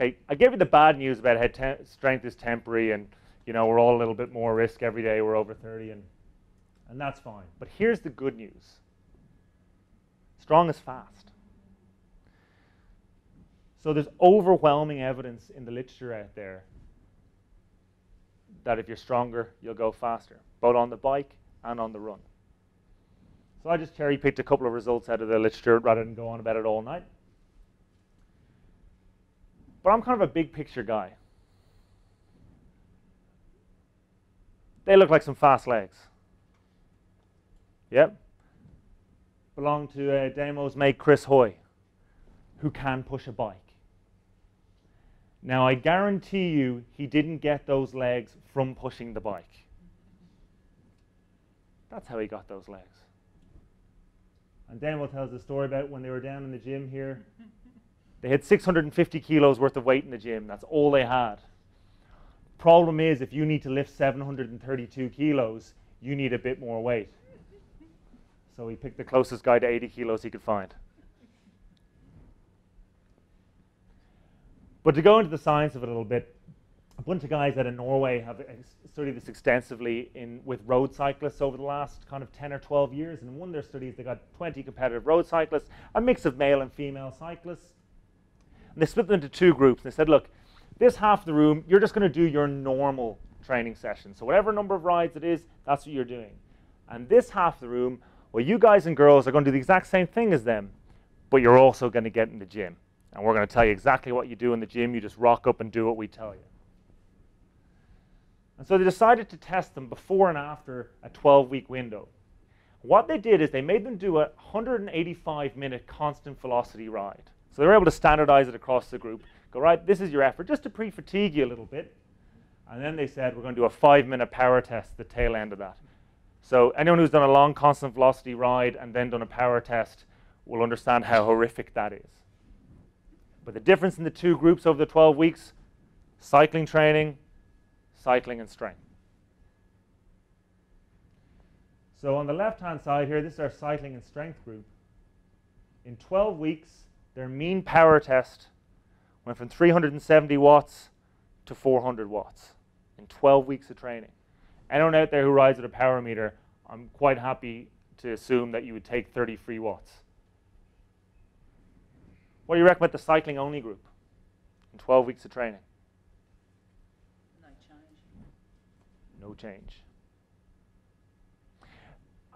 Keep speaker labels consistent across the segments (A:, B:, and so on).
A: Okay, I gave you the bad news about how strength is temporary and, you know, we're all a little bit more risk every day, we're over 30, and that's fine. But here's the good news. Strong is fast. So there's overwhelming evidence in the literature out there that if you're stronger, you'll go faster, both on the bike and on the run. So I just cherry-picked a couple of results out of the literature rather than go on about it all night. But I'm kind of a big picture guy. They look like some fast legs. Yep. Belong to Damo's mate Chris Hoy, who can push a bike. Now I guarantee you he didn't get those legs from pushing the bike. That's how he got those legs. And Damo tells the story about when they were down in the gym here. They had 650 kilos worth of weight in the gym. That's all they had. Problem is, if you need to lift 732 kilos, you need a bit more weight. So he picked the closest guy to 80 kilos he could find. But to go into the science of it a little bit, a bunch of guys out of Norway have studied this extensively with road cyclists over the last kind of 10 or 12 years. And in one of their studies, they got 20 competitive road cyclists, a mix of male and female cyclists. And they split them into two groups. And they said, look, this half of the room, you're just going to do your normal training session. So whatever number of rides it is, that's what you're doing. And this half of the room, well, you guys and girls are going to do the exact same thing as them, but you're also going to get in the gym. And we're going to tell you exactly what you do in the gym. You just rock up and do what we tell you. And so they decided to test them before and after a 12-week window. What they did is they made them do a 185-minute constant velocity ride. So they were able to standardize it across the group. Go, right, this is your effort, just to pre-fatigue you a little bit. And then they said, we're going to do a 5-minute power test at the tail end of that. So anyone who's done a long constant velocity ride and then done a power test will understand how horrific that is. But the difference in the two groups over the 12 weeks, cycling training, cycling and strength. So on the left-hand side here, this is our cycling and strength group. In 12 weeks, their mean power test went from 370 watts to 400 watts in 12 weeks of training. Anyone out there who rides with a power meter, I'm quite happy to assume that you would take 33 watts. What do you reckon about the cycling only group in 12 weeks of training?
B: No change.
A: No change.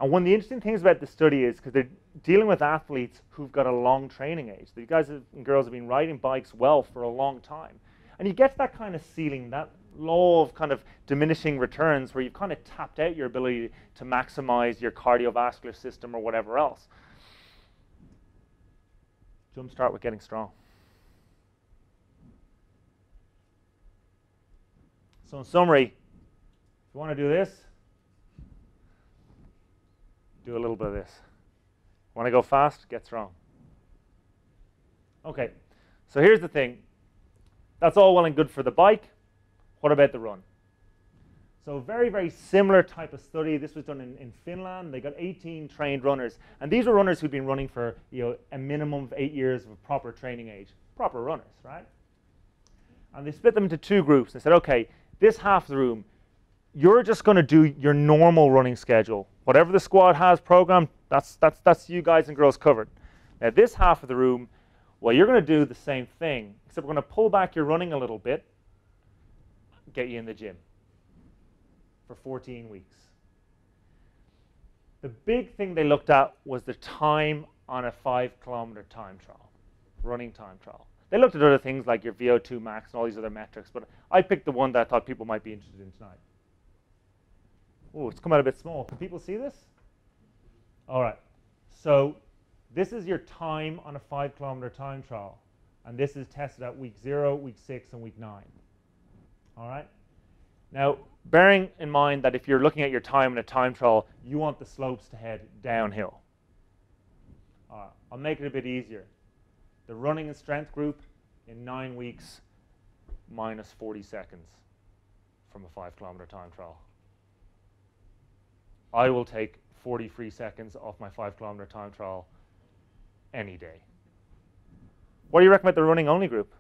A: And one of the interesting things about the study is because they're dealing with athletes who've got a long training age. These guys and girls have been riding bikes well for a long time. And you get to that kind of ceiling, that law of kind of diminishing returns where you've kind of tapped out your ability to maximize your cardiovascular system or whatever else. Jumpstart with getting strong. So in summary, if you want to do this, do a little bit of this. Want to go fast? Get strong. Okay, so here's the thing. That's all well and good for the bike. What about the run? So very, very similar type of study. This was done in Finland. They got 18 trained runners. And these were runners who'd been running for a minimum of 8 years of a proper training age. Proper runners, right? And they split them into two groups. They said, okay, this half of the room, you're just going to do your normal running schedule. Whatever the squad has programmed, that's you guys and girls covered. Now this half of the room, well, you're going to do the same thing, except we're going to pull back your running a little bit, get you in the gym for 14 weeks. The big thing they looked at was the time on a 5-kilometer time trial, running time trial. They looked at other things like your VO2 max and all these other metrics, but I picked the one that I thought people might be interested in tonight. Oh, it's come out a bit small. Can people see this? All right. So this is your time on a 5-kilometer time trial. And this is tested at week 0, week 6, and week 9. All right? Now, bearing in mind that if you're looking at your time in a time trial, you want the slopes to head downhill. I'll make it a bit easier. The running and strength group in 9 weeks, minus 40 seconds from a 5-kilometer time trial. I will take 40 free seconds off my 5-kilometer time trial any day. What do you recommend the running only group?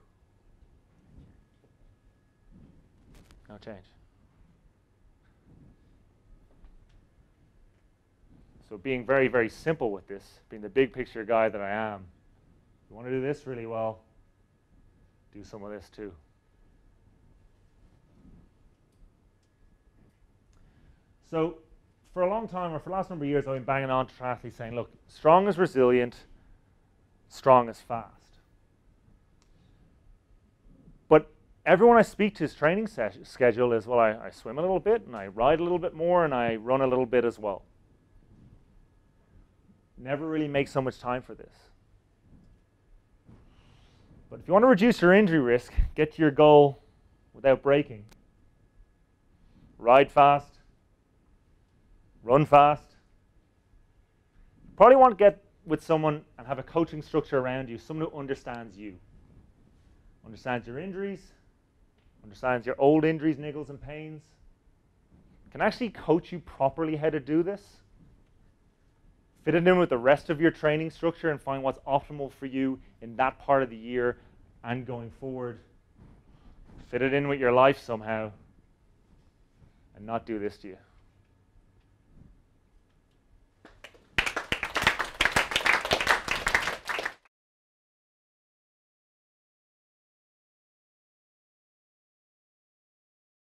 A: No change. So being very, very simple with this, being the big picture guy that I am, if you want to do this really well, do some of this too. So for a long time, or for the last number of years, I've been banging on to triathletes saying, look, strong is resilient, strong is fast. But everyone I speak to's training schedule is, well, I swim a little bit, and I ride a little bit more, and I run a little bit as well. Never really make so much time for this. But if you want to reduce your injury risk, get to your goal without breaking. Ride fast. Run fast. You probably want to get with someone and have a coaching structure around you, someone who understands you. Understands your injuries, understands your old injuries, niggles and pains, can actually coach you properly how to do this, fit it in with the rest of your training structure and find what's optimal for you in that part of the year and going forward. Fit it in with your life somehow and not do this to you.